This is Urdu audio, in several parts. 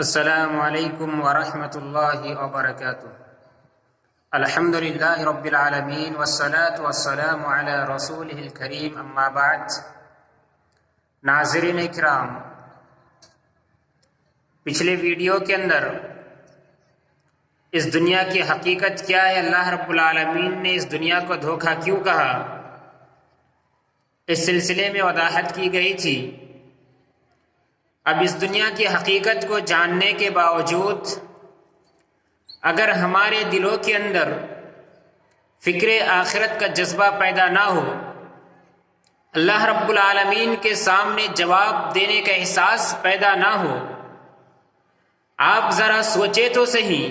السلام علیکم ورحمۃ اللہ وبرکاتہ۔ الحمد للہ رب العالمین والصلاة والسلام علی رسولہ الکریم، اما بعد۔ ناظرین اکرام، پچھلے ویڈیو کے اندر اس دنیا کی حقیقت کیا ہے، اللہ رب العالمین نے اس دنیا کو دھوکہ کیوں کہا، اس سلسلے میں وضاحت کی گئی تھی۔ اب اس دنیا کی حقیقت کو جاننے کے باوجود اگر ہمارے دلوں کے اندر فکر آخرت کا جذبہ پیدا نہ ہو، اللہ رب العالمین کے سامنے جواب دینے کا احساس پیدا نہ ہو، آپ ذرا سوچے تو صحیح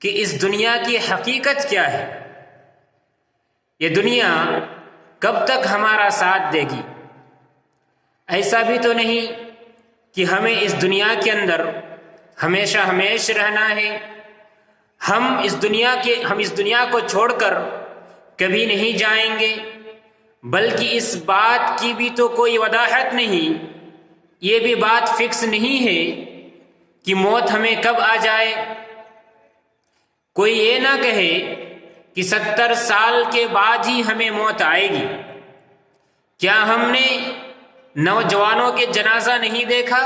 کہ اس دنیا کی حقیقت کیا ہے، یہ دنیا کب تک ہمارا ساتھ دے گی؟ ایسا بھی تو نہیں کہ ہمیں اس دنیا کے اندر ہمیشہ ہمیشہ رہنا ہے، ہم اس دنیا کو چھوڑ کر کبھی نہیں جائیں گے، بلکہ اس بات کی بھی تو کوئی وضاحت نہیں، یہ بھی بات فکس نہیں ہے کہ موت ہمیں کب آ جائے۔ کوئی یہ نہ کہے کہ 70 سال کے بعد ہی ہمیں موت آئے گی۔ کیا ہم نے نوجوانوں کے جنازہ نہیں دیکھا؟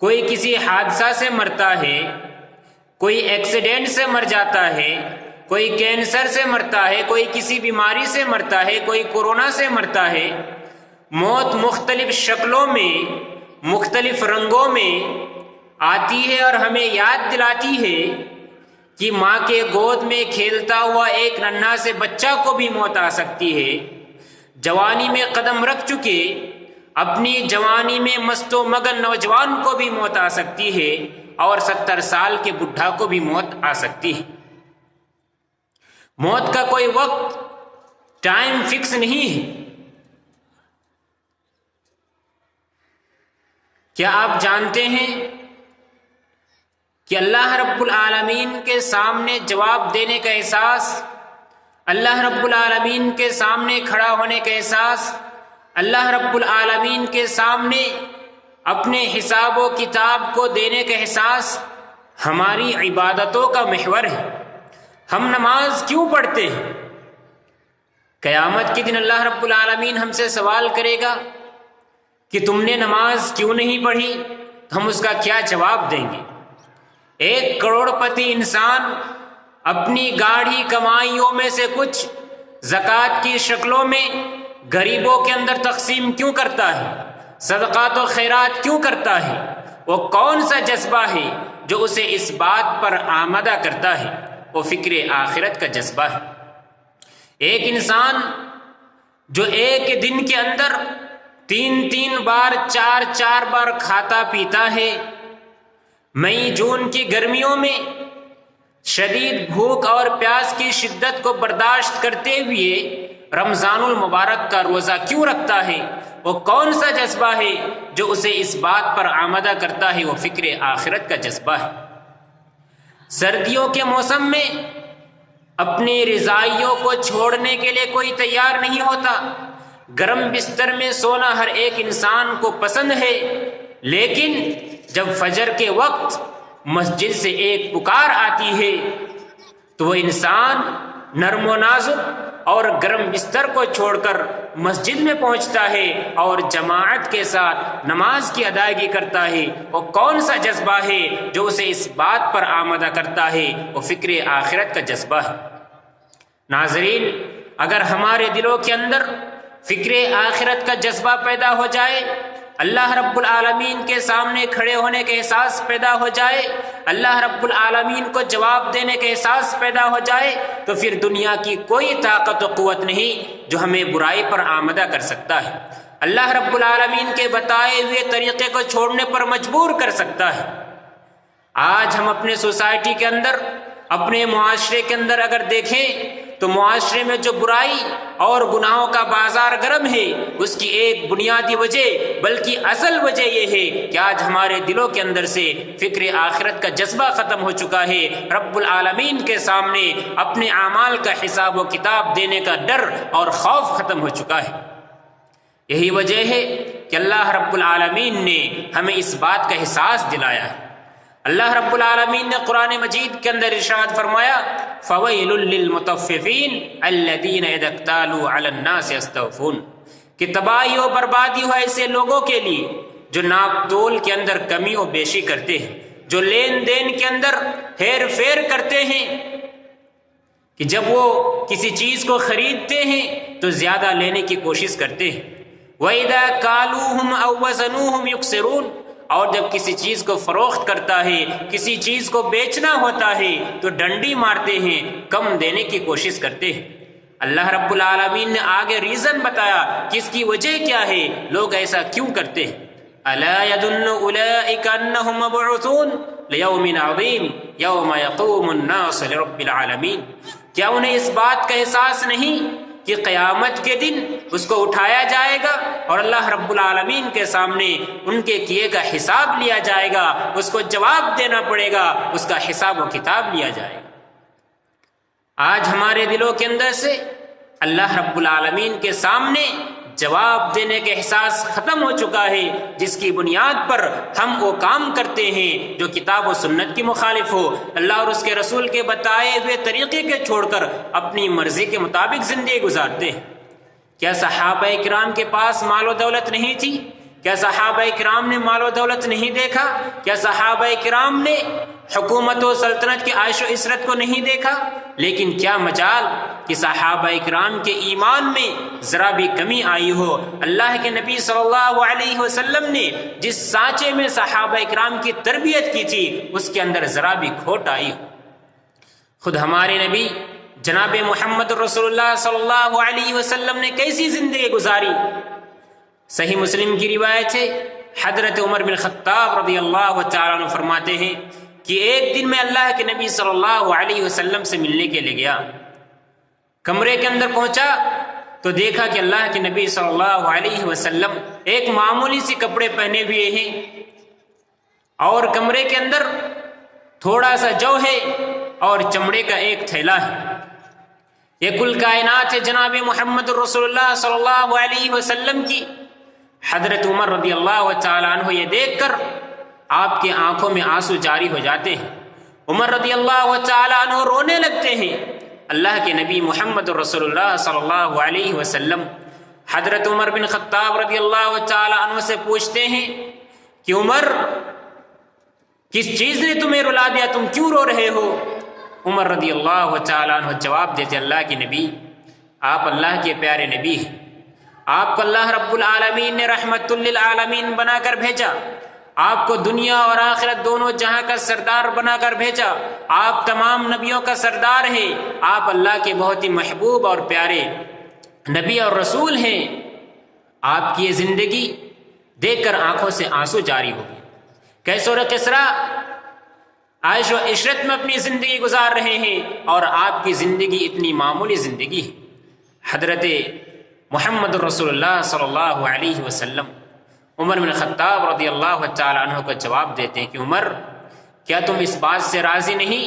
کوئی کسی حادثہ سے مرتا ہے، کوئی ایکسیڈنٹ سے مر جاتا ہے، کوئی کینسر سے مرتا ہے، کوئی کسی بیماری سے مرتا ہے، کوئی کورونا سے مرتا ہے۔ موت مختلف شکلوں میں، مختلف رنگوں میں آتی ہے اور ہمیں یاد دلاتی ہے کہ ماں کے گود میں کھیلتا ہوا ایک ننھا سے بچہ کو بھی موت آ سکتی ہے۔ جوانی میں قدم رکھ چکے، اپنی جوانی میں مست و مگن نوجوان کو بھی موت آ سکتی ہے، اور 70 سال کے بڈھا کو بھی موت آ سکتی ہے۔ موت کا کوئی وقت، ٹائم فکس نہیں ہے۔ کیا آپ جانتے ہیں کہ اللہ رب العالمین کے سامنے جواب دینے کا احساس، اللہ رب العالمین کے سامنے کھڑا ہونے کا احساس، اللہ رب العالمین کے سامنے اپنے حساب و کتاب کو دینے کا احساس ہماری عبادتوں کا محور ہے۔ ہم نماز کیوں پڑھتے ہیں؟ قیامت کے دن اللہ رب العالمین ہم سے سوال کرے گا کہ تم نے نماز کیوں نہیں پڑھی، تو ہم اس کا کیا جواب دیں گے؟ 1 کروڑ پتی انسان اپنی گاڑھی کمائیوں میں سے کچھ زکوٰۃ کی شکلوں میں غریبوں کے اندر تقسیم کیوں کرتا ہے؟ صدقات و خیرات کیوں کرتا ہے؟ وہ کون سا جذبہ ہے جو اسے اس بات پر آمادہ کرتا ہے؟ وہ فکر آخرت کا جذبہ ہے۔ ایک انسان جو ایک دن کے اندر 3 بار 4 بار کھاتا پیتا ہے، مئی جون کی گرمیوں میں شدید بھوک اور پیاس کی شدت کو برداشت کرتے ہوئے رمضان المبارک کا روزہ کیوں رکھتا ہے؟ وہ کون سا جذبہ ہے جو اسے اس بات پر آمادہ کرتا ہے؟ وہ فکر آخرت کا جذبہ ہے۔ سردیوں کے موسم میں اپنی رضائیوں کو چھوڑنے کے لیے کوئی تیار نہیں ہوتا۔ گرم بستر میں سونا ہر ایک انسان کو پسند ہے، لیکن جب فجر کے وقت مسجد سے ایک پکار آتی ہے تو وہ انسان نرم و نازک اور گرم بستر کو چھوڑ کر مسجد میں پہنچتا ہے اور جماعت کے ساتھ نماز کی ادائیگی کرتا ہے۔ وہ کون سا جذبہ ہے جو اسے اس بات پر آمادہ کرتا ہے؟ وہ فکر آخرت کا جذبہ ہے۔ ناظرین، اگر ہمارے دلوں کے اندر فکر آخرت کا جذبہ پیدا ہو جائے، اللہ رب العالمین کے سامنے کھڑے ہونے کا احساس پیدا ہو جائے، اللہ رب العالمین کو جواب دینے کا احساس پیدا ہو جائے، تو پھر دنیا کی کوئی طاقت و قوت نہیں جو ہمیں برائی پر آمادہ کر سکتا ہے، اللہ رب العالمین کے بتائے ہوئے طریقے کو چھوڑنے پر مجبور کر سکتا ہے۔ آج ہم اپنے سوسائٹی کے اندر، اپنے معاشرے کے اندر اگر دیکھیں تو معاشرے میں جو برائی اور گناہوں کا بازار گرم ہے، اس کی ایک بنیادی وجہ بلکہ اصل وجہ یہ ہے کہ آج ہمارے دلوں کے اندر سے فکر آخرت کا جذبہ ختم ہو چکا ہے، رب العالمین کے سامنے اپنے اعمال کا حساب و کتاب دینے کا ڈر اور خوف ختم ہو چکا ہے۔ یہی وجہ ہے کہ اللہ رب العالمین نے ہمیں اس بات کا احساس دلایا ہے۔ اللہ رب العالمین نے قرآن مجید کے اندر ارشاد فرمایا فَوَيْلٌ لِّلْمُطَفِّفِينَ الَّذِينَ إِذَا اكْتَالُوا عَلَى النَّاسِ يَسْتَوْفُونَ، کہ تباہی و بربادی ہو ایسے لوگوں کے لیے جو ناپ تول کے اندر کمی و بیشی کرتے ہیں، جو لین دین کے اندر ہیر پھیر کرتے ہیں، کہ جب وہ کسی چیز کو خریدتے ہیں تو زیادہ لینے کی کوشش کرتے ہیں۔ وَإِذَا كَالُوهُمْ أَوْ وَزَنُوهُمْ يُخْسِرُونَ، اور جب کسی چیز کو فروخت کرتا ہے، کسی چیز کو بیچنا ہوتا ہے تو ڈنڈی مارتے ہیں، کم دینے کی کوشش کرتے ہیں۔ اللہ رب العالمین نے آگے ریزن بتایا کہ اس کی وجہ کیا ہے، لوگ ایسا کیوں کرتے ہیں۔ أَلَا يَظُنُّ أُولَٰئِكَ أَنَّهُم مَّبْعُوثُونَ لِيَوْمٍ عَظِيمٍ يَوْمَ يَقُومُ النَّاسُ لِرَبِّ الْعَالَمِينَ، کیا انہیں اس بات کا احساس نہیں کہ قیامت کے دن اس کو اٹھایا جائے گا اور اللہ رب العالمین کے سامنے ان کے کیے کا حساب لیا جائے گا، اس کو جواب دینا پڑے گا، اس کا حساب و کتاب لیا جائے گا۔ آج ہمارے دلوں کے اندر سے اللہ رب العالمین کے سامنے جواب دینے کا احساس ختم ہو چکا ہے، جس کی بنیاد پر ہم وہ کام کرتے ہیں جو کتاب و سنت کی مخالف ہو، اللہ اور اس کے رسول کے بتائے ہوئے طریقے کے چھوڑ کر اپنی مرضی کے مطابق زندگی گزارتے ہیں۔ کیا صحابہ کرام کے پاس مال و دولت نہیں تھی؟ کیا صحابہ کرام نے مال و دولت نہیں دیکھا؟ کیا صحابہ کرام نے حکومت و سلطنت کی عیش و عشرت کو نہیں دیکھا؟ لیکن کیا مجال کہ صحابہ کرام کے ایمان میں ذرا بھی کمی آئی ہو، اللہ کے نبی صلی اللہ علیہ وسلم نے جس سانچے میں صحابہ کرام کی تربیت کی تھی اس کے اندر ذرا بھی کھوٹ آئی ہو۔ خود ہمارے نبی جناب محمد رسول اللہ صلی اللہ علیہ وسلم نے کیسی زندگی گزاری؟ صحیح مسلم کی روایت ہے، حضرت عمر بن خطاب رضی اللہ تعالیٰ عنہ فرماتے ہیں کہ ایک دن میں اللہ کے نبی صلی اللہ علیہ وسلم سے ملنے کے لیے گیا، کمرے کے اندر پہنچا تو دیکھا کہ اللہ کے نبی صلی اللہ علیہ وسلم ایک معمولی سی کپڑے پہنے ہوئے ہیں اور کمرے کے اندر تھوڑا سا جو ہے اور چمڑے کا ایک تھیلا ہے۔ یہ کل کائنات ہے جناب محمد رسول اللہ صلی اللہ علیہ وسلم کی۔ حضرت عمر رضی اللہ تعالیٰ عنہ یہ دیکھ کر آپ کی آنکھوں میں آنسو جاری ہو جاتے ہیں، عمر رضی اللہ تعالیٰ عنہ رونے لگتے ہیں۔ اللہ کے نبی محمد رسول اللہ صلی اللہ علیہ وسلم حضرت عمر بن خطاب رضی اللہ تعالیٰ عنہ سے پوچھتے ہیں کہ عمر، کس چیز نے تمہیں رلا دیا، تم کیوں رو رہے ہو؟ عمر رضی اللہ تعالیٰ عنہ جواب دیتے، اللہ کے نبی، آپ اللہ کے پیارے نبی ہیں، آپ کو اللہ رب العالمین نے رحمت للعالمین بنا کر بھیجا، آپ کو دنیا اور آخرت دونوں جہاں کا سردار بنا کر بھیجا، آپ تمام نبیوں کا سردار ہیں، آپ اللہ کے بہت ہی محبوب اور پیارے نبی اور رسول ہیں۔ آپ کی یہ زندگی دیکھ کر آنکھوں سے آنسو جاری ہو گئے۔ کیسر و کسریٰ عیش و عشرت میں اپنی زندگی گزار رہے ہیں اور آپ کی زندگی اتنی معمولی زندگی ہے۔ حضرت محمد رسول اللہ صلی اللہ علیہ وسلم عمر بن خطاب رضی اللہ تعالیٰ عنہ کو جواب دیتے ہیں کہ عمر، کیا تم اس بات سے راضی نہیں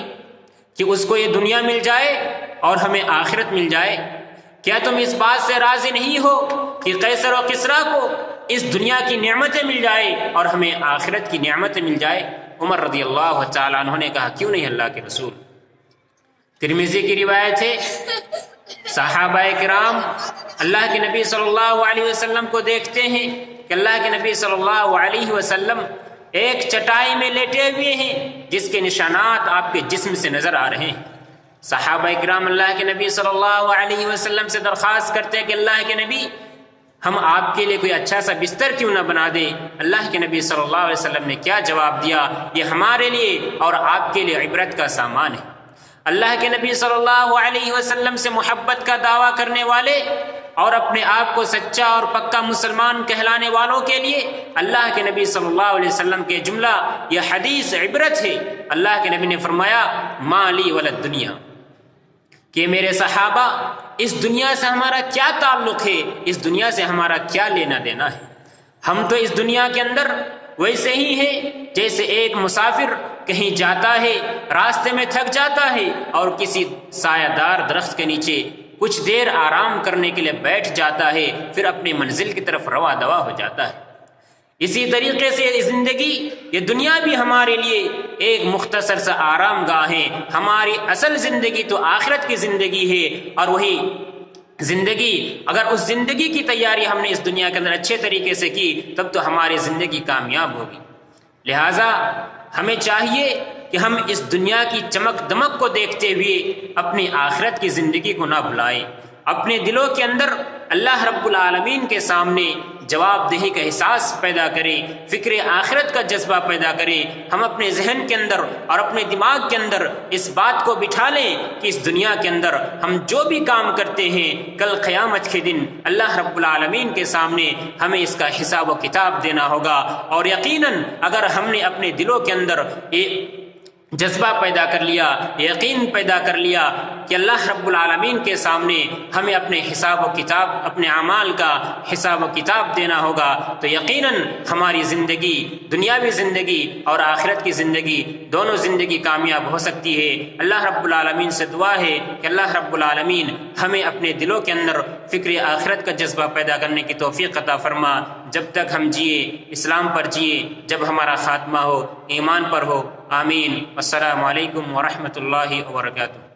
کہ اس کو یہ دنیا مل جائے اور ہمیں آخرت مل جائے؟ کیا تم اس بات سے راضی نہیں ہو کہ قیصر و کسریٰ کو اس دنیا کی نعمتیں مل جائے اور ہمیں آخرت کی نعمتیں مل جائے؟ عمر رضی اللہ تعالیٰ عنہ نے کہا، کیوں نہیں اللہ کے رسول۔ ترمذی کی روایت ہے، صحابہ کرام اللہ کے نبی صلی اللہ علیہ وسلم کو دیکھتے ہیں کہ اللہ کے نبی صلی اللہ علیہ وسلم ایک چٹائی میں لیٹے ہوئے ہیں جس کے نشانات آپ کے جسم سے نظر آ رہے ہیں۔ صحابہ کرام اللہ کے نبی صلی اللہ علیہ وسلم سے درخواست کرتے ہیں کہ اللہ کے نبی، ہم آپ کے لیے کوئی اچھا سا بستر کیوں نہ بنا دیں؟ اللہ کے نبی صلی اللہ علیہ وسلم نے کیا جواب دیا؟ یہ ہمارے لیے اور آپ کے لیے عبرت کا سامان ہے۔ اللہ کے نبی صلی اللہ علیہ وسلم سے محبت کا دعویٰ کرنے والے اور اپنے آپ کو سچا اور پکا مسلمان کہلانے والوں کے لیے اللہ کے نبی صلی اللہ علیہ وسلم کے جملہ یہ حدیث عبرت ہے۔ اللہ کے نبی نے فرمایا، ما لی ولا الدنیا، کہ میرے صحابہ، اس دنیا سے ہمارا کیا تعلق ہے، اس دنیا سے ہمارا کیا لینا دینا ہے؟ ہم تو اس دنیا کے اندر ویسے ہی ہیں جیسے ایک مسافر کہیں جاتا ہے، راستے میں تھک جاتا ہے اور کسی سایہ دار درخت کے نیچے کچھ دیر آرام کرنے کے لیے بیٹھ جاتا ہے، پھر اپنی منزل کی طرف رواں دوا ہو جاتا ہے۔ اسی طریقے سے یہ زندگی، یہ دنیا بھی ہمارے لیے ایک مختصر سا آرام گاہ ہے۔ ہماری اصل زندگی تو آخرت کی زندگی ہے، اور وہی زندگی، اگر اس زندگی کی تیاری ہم نے اس دنیا کے اندر اچھے طریقے سے کی تب تو ہماری زندگی کامیاب ہوگی۔ لہٰذا ہمیں چاہیے کہ ہم اس دنیا کی چمک دمک کو دیکھتے ہوئے اپنی آخرت کی زندگی کو نہ بھلائیں، اپنے دلوں کے اندر اللہ رب العالمین کے سامنے جواب دہی کا احساس پیدا کریں، فکر آخرت کا جذبہ پیدا کریں۔ ہم اپنے ذہن کے اندر اور اپنے دماغ کے اندر اس بات کو بٹھا لیں کہ اس دنیا کے اندر ہم جو بھی کام کرتے ہیں کل قیامت کے دن اللہ رب العالمین کے سامنے ہمیں اس کا حساب و کتاب دینا ہوگا۔ اور یقیناً اگر ہم نے اپنے دلوں کے اندر جذبہ پیدا کر لیا، یقین پیدا کر لیا کہ اللہ رب العالمین کے سامنے ہمیں اپنے حساب و کتاب، اپنے اعمال کا حساب و کتاب دینا ہوگا، تو یقیناً ہماری زندگی، دنیاوی زندگی اور آخرت کی زندگی، دونوں زندگی کامیاب ہو سکتی ہے۔ اللہ رب العالمین سے دعا ہے کہ اللہ رب العالمین ہمیں اپنے دلوں کے اندر فکر آخرت کا جذبہ پیدا کرنے کی توفیق عطا فرما۔ جب تک ہم جیے اسلام پر جیے، جب ہمارا خاتمہ ہو ایمان پر ہو۔ آمین۔ السلام علیکم ورحمۃ اللہ وبرکاتہ۔